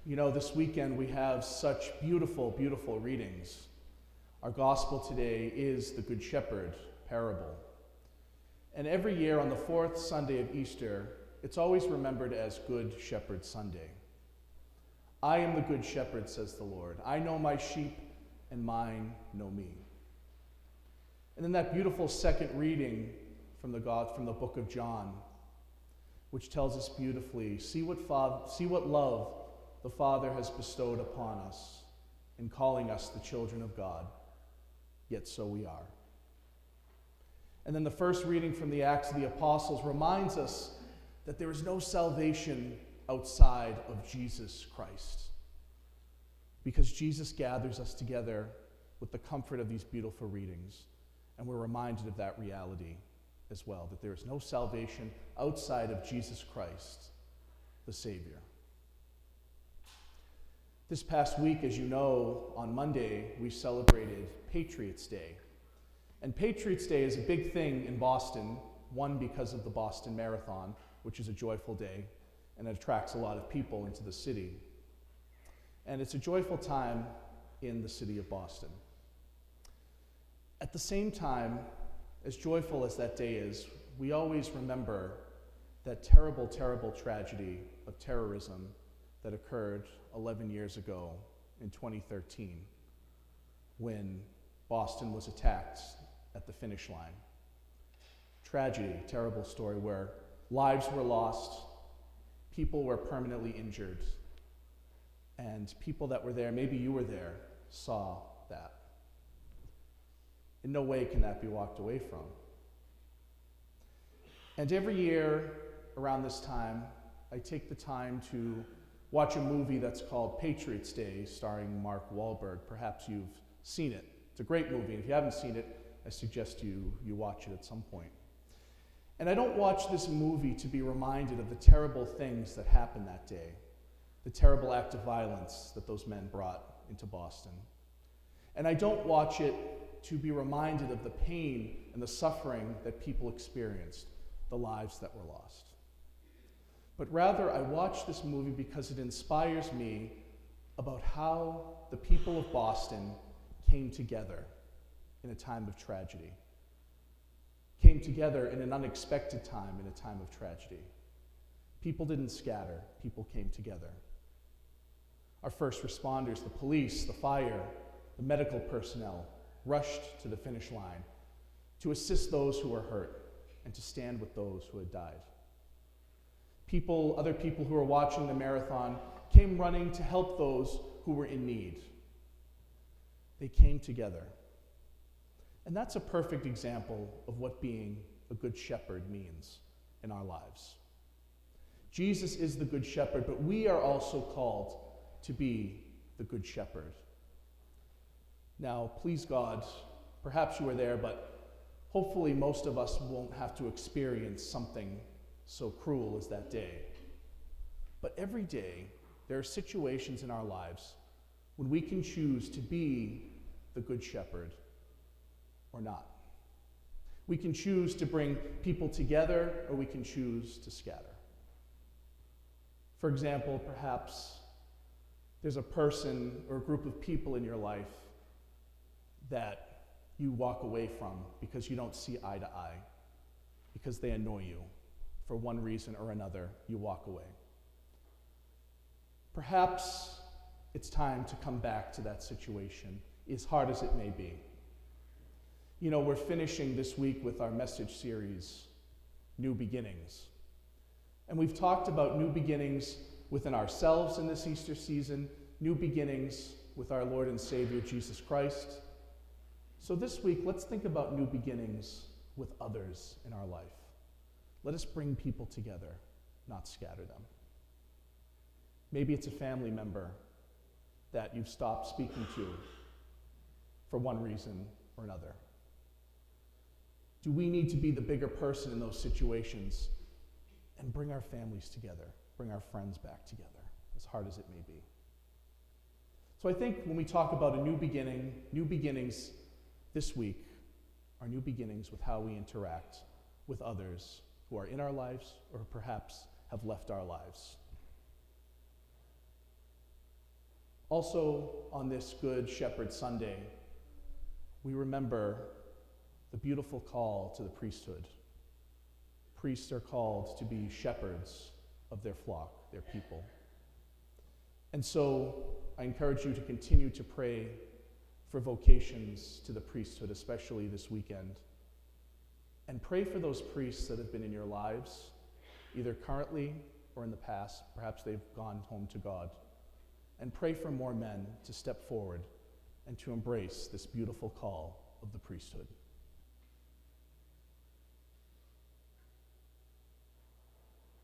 You know, this weekend we have such beautiful, beautiful readings. Our gospel today is the Good Shepherd parable. And every year on the fourth Sunday of Easter, it's always remembered as Good Shepherd Sunday. I am the Good Shepherd, says the Lord. I know my sheep, and mine know me. And then that beautiful second reading from the book of John, which tells us beautifully, see what love the Father has bestowed upon us in calling us the children of God, yet so we are. And then the first reading from the Acts of the Apostles reminds us that there is no salvation outside of Jesus Christ, because Jesus gathers us together with the comfort of these beautiful readings, and we're reminded of that reality as well, that there is no salvation outside of Jesus Christ, the Savior. This past week, as you know, on Monday, we celebrated Patriots' Day. And Patriots' Day is a big thing in Boston, one, because of the Boston Marathon, which is a joyful day, and it attracts a lot of people into the city. And it's a joyful time in the city of Boston. At the same time, as joyful as that day is, we always remember that terrible, terrible tragedy of terrorism that occurred 11 years ago in 2013 when Boston was attacked at the finish line. Tragedy, terrible story where lives were lost, people were permanently injured, and people that were there, maybe you were there, saw that. In no way can that be walked away from. And every year around this time, I take the time to watch a movie that's called Patriots' Day, starring Mark Wahlberg. Perhaps you've seen it. It's a great movie, and if you haven't seen it, I suggest you watch it at some point. And I don't watch this movie to be reminded of the terrible things that happened that day, the terrible act of violence that those men brought into Boston. And I don't watch it to be reminded of the pain and the suffering that people experienced, the lives that were lost. But rather, I watch this movie because it inspires me about how the people of Boston came together in a time of tragedy, came together in an unexpected time, in a time of tragedy. People didn't scatter, people came together. Our first responders, the police, the fire, the medical personnel, rushed to the finish line to assist those who were hurt and to stand with those who had died. Other people who were watching the marathon came running to help those who were in need. They came together. And that's a perfect example of what being a good shepherd means in our lives. Jesus is the good shepherd, but we are also called to be the good shepherd. Now, please God, perhaps you were there, but hopefully most of us won't have to experience something so cruel as that day. But every day, there are situations in our lives when we can choose to be the good shepherd or not. We can choose to bring people together, or we can choose to scatter. For example, perhaps there's a person or a group of people in your life that you walk away from because you don't see eye to eye, because they annoy you. For one reason or another, you walk away. Perhaps it's time to come back to that situation, as hard as it may be. You know, we're finishing this week with our message series, New Beginnings. And we've talked about new beginnings within ourselves in this Easter season, new beginnings with our Lord and Savior, Jesus Christ. So this week, let's think about new beginnings with others in our life. Let us bring people together, not scatter them. Maybe it's a family member that you've stopped speaking to for one reason or another. Do we need to be the bigger person in those situations and bring our families together, bring our friends back together, as hard as it may be? So I think when we talk about a new beginning, new beginnings this week are new beginnings with how we interact with others who are in our lives or perhaps have left our lives. Also, on this Good Shepherd Sunday, we remember the beautiful call to the priesthood. Priests are called to be shepherds of their flock, their people. And so I encourage you to continue to pray for vocations to the priesthood, especially this weekend. And pray for those priests that have been in your lives, either currently or in the past. Perhaps they've gone home to God. And pray for more men to step forward and to embrace this beautiful call of the priesthood.